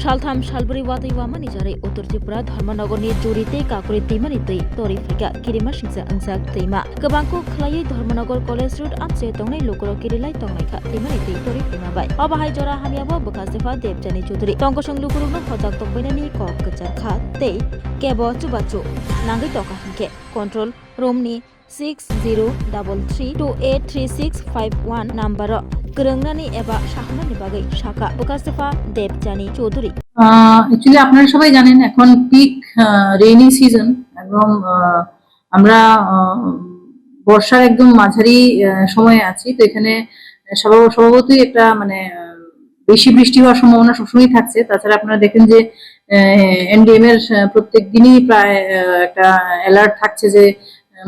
सालथाम सालब्रै वादै वामानि जारै उत्तर त्रिपुरा धर्मनगरनि जुरिते काकुरि दैमानि दै तरि फैगा किरिमा सिंजा अंजाक दैमा गोबांखौ खलायै धर्मनगर कलेज रोड आमसे तंनाय लोगोरो किरिलाय तंनायखा दैमानि दै तरि फैमाबाय अबाहाय जरा हामियाबो बखासेफा देबजानि चौधुरी तंगसं लुगुरुनो हजाक तंबायनानि कक गजारखा दै केबो चुबाचु नांगै तका हंके कंट्रोल रूमनि 603332833651 नाम्बार गोरोंनानि एबा शाहनानि बागै शाखा बखासेफा देबजानि चौधुरी एक्चुअली আপনারা সবাই জানেন এখন পিক রেইনি সিজন এবং আমরা বর্ষার একদম মাঝারি সময়ে আছি তো এখানে স্বভাবতই একটা মানে বেশি বৃষ্টি হওয়ার সম্ভাবনা সবসময় থাকছে তাছাড়া আপনারা দেখেন যে এনডিএম এর প্রত্যেক দিনই প্রায় একটা অ্যালার্ট থাকছে যে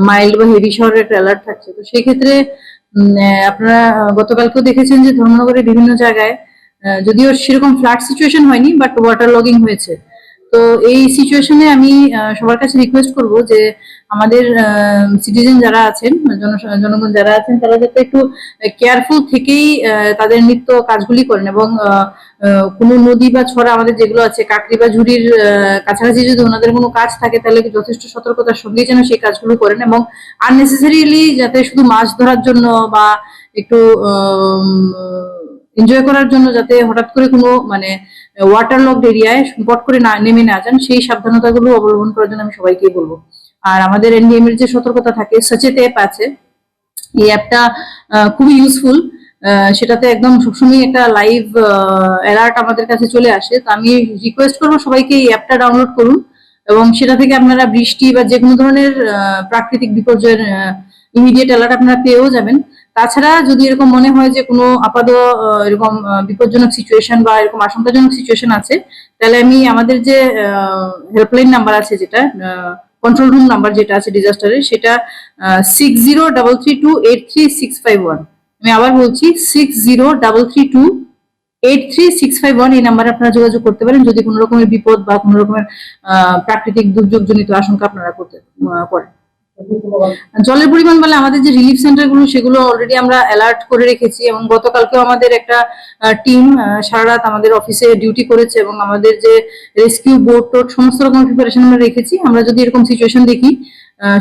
মাইল্ড বা হেভি শহরের একটা অ্যালার্ট থাকছে তো সেই ক্ষেত্রে আপনারা গতকালকেও দেখেছেন যে ধর্মনগরের বিভিন্ন জায়গায় যদিও সেরকম ফ্লাড সিচুয়েশন হয়নি বাট ওয়াটার লগিং হয়েছে তো এই সিচুয়েশনে আমি সবার কাছে রিকোয়েস্ট করব যে আমাদের সিটিজেন যারা আছেন জনগণ যারা আছেন তারা যাতে একটু কেয়ারফুল থেকেই তাদের নিত্য কাজগুলি করেন এবং কোনো নদী বা ছড়া আমাদের যেগুলো আছে কাকরি বা ঝুড়ির কাছাকাছি যদি ওনাদের কোনো কাজ থাকে তাহলে যথেষ্ট সতর্কতার সঙ্গে যেন সেই কাজগুলো করেন এবং আননেসেসারিলি যাতে শুধু মাছ ধরার জন্য বা একটু এনজয় করার জন্য যাতে হঠাৎ করে কোনো মানে ওয়াটার লকড এরিয়ায় পট করে নেমে না যান সেই সাবধানতাগুলো অবলম্বন করার জন্য আমি সবাইকে বলবো আর আমাদের এনডিএম এর যে সতর্কতা থাকে সচেত অ্যাপ আছে এই অ্যাপটা খুবই ইউজফুল সেটাতে একদম সবসময় একটা লাইভ অ্যালার্ট আমাদের কাছে চলে আসে তো আমি রিকোয়েস্ট করবো সবাইকে এই অ্যাপটা ডাউনলোড করুন এবং সেটা থেকে আপনারা বৃষ্টি বা যে কোনো ধরনের প্রাকৃতিক বিপর্যয়ের ইমিডিয়েট অ্যালার্ট আপনারা পেয়েও যাবেন তাছাড়া যদি এরকম মনে হয় যে কোনো আপাত এরকম বিপজ্জনক সিচুয়েশন বা এরকম আশঙ্কাজনক সিচুয়েশন আছে তাহলে আমি আমাদের যে হেল্পলাইন নাম্বার আছে যেটা কন্ট্রোল রুম নাম্বার যেটা আছে ডিজাস্টারের সেটা 6033283651 আমি আবার বলছি 6033283651 এই নাম্বারে আপনারা যোগাযোগ করতে পারেন যদি কোনো রকমের বিপদ বা কোনো রকমের প্রাকৃতিক দুর্যোগজনিত আশঙ্কা আপনারা করেন জলের পরিমাণ বলে আমাদের যে রিলিফ সেন্টার গুলো সেগুলো অলরেডি আমরা অ্যালার্ট করে রেখেছি এবং গতকালকেও আমাদের একটা টিম সারা রাত আমাদের অফিসে ডিউটি করেছে এবং আমাদের যে রেস্কিউ বোট টোট সমস্ত রকম প্রিপারেশন আমরা রেখেছি আমরা যদি এরকম সিচুয়েশন দেখি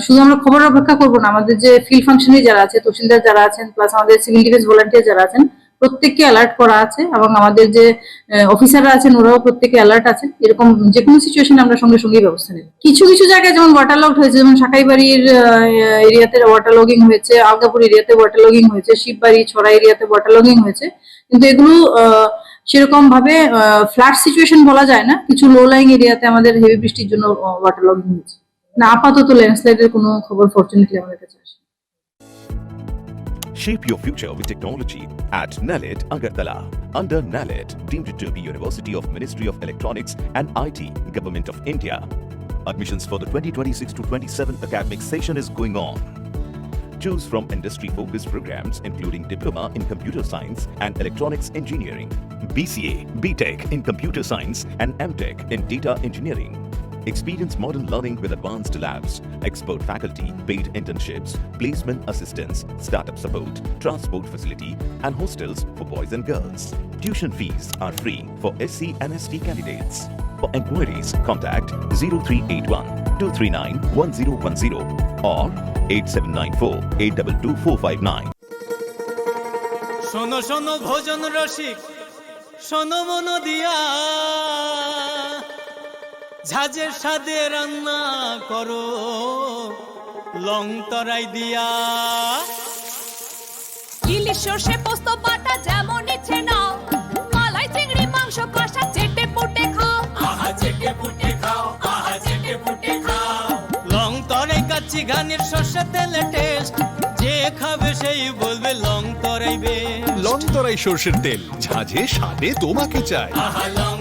শুধু আমরা খবরের অপেক্ষা করবো না আমাদের যে ফিল্ড ফাংশনারি যারা আছে তহসিলদার যারা আছেন প্লাস আমাদের সিভিল ডিফেন্স ভলান্টিয়ার যারা আছেন প্রত্যেককে অ্যালার্ট করা আছে এবং আমাদের যে অফিসাররা আছেন ওরাও প্রত্যেকে অ্যালার্ট আছেন এরকম যে কোনো সিচুয়েশনে আমরা সঙ্গে সঙ্গে ব্যবস্থা নেব কিছু কিছু জায়গায় যেমন ওয়াটার লক হয়েছে যেমন সাকাইবাড়ির এরিয়াতে ওয়াটার লগিং হয়েছে আলগাপুর এরিয়াতে ওয়াটার লগিং হয়েছে শিববাড়ি ছড়া এরিয়াতে ওয়াটার লগিং হয়েছে কিন্তু এগুলো সেরকম ভাবে ফ্লাড সিচুয়েশন বলা যায় না কিছু লো লাইং এরিয়াতে আমাদের হেভি বৃষ্টির জন্য ওয়াটার লগিং হয়েছে না আপাতত ল্যান্ডস্লাইডের কোনো খবর ফরচুনেটলি আমাদের কাছে আসে Shape your future with technology at NALED Agartala. Under NALED, deemed to be University of Ministry of Electronics and IT, Government of India. Admissions for the 2026 to 27 academic session is going on. Choose from industry-focused programs including Diploma in Computer Science and Electronics Engineering, BCA, BTech in Computer Science and MTech in Data Engineering. Experience modern learning with advanced labs, expert faculty, paid internships, placement assistance, startup support, transport facility, and hostels for boys and girls. Tuition fees are free for SC and ST candidates. For enquiries, contact 0381 239 1010 or 8794 822 459. শোনো শোনো ভোজন রসিক শোনো মন দিয়া ঝাঁঝের সাদে রান্না করো long তরাই দিয়া ইলিশ সর্ষে পোস্ত বাটা যেমন ইচ্ছে নাও মালাই চিংড়ি মাংস কষা চেটে পুটে খাও আহা চেটে পুটে খাও আহা চেটে পুটে খাও লং তরাই কাচ্চি ঘানির সর্ষে তেলে টেস্ট যে খাবে সেই বলবে লং তরাইবে লং তরাই সর্ষের তেল ঝাঁঝে স্বাদে তোমাকে চাই আহা লং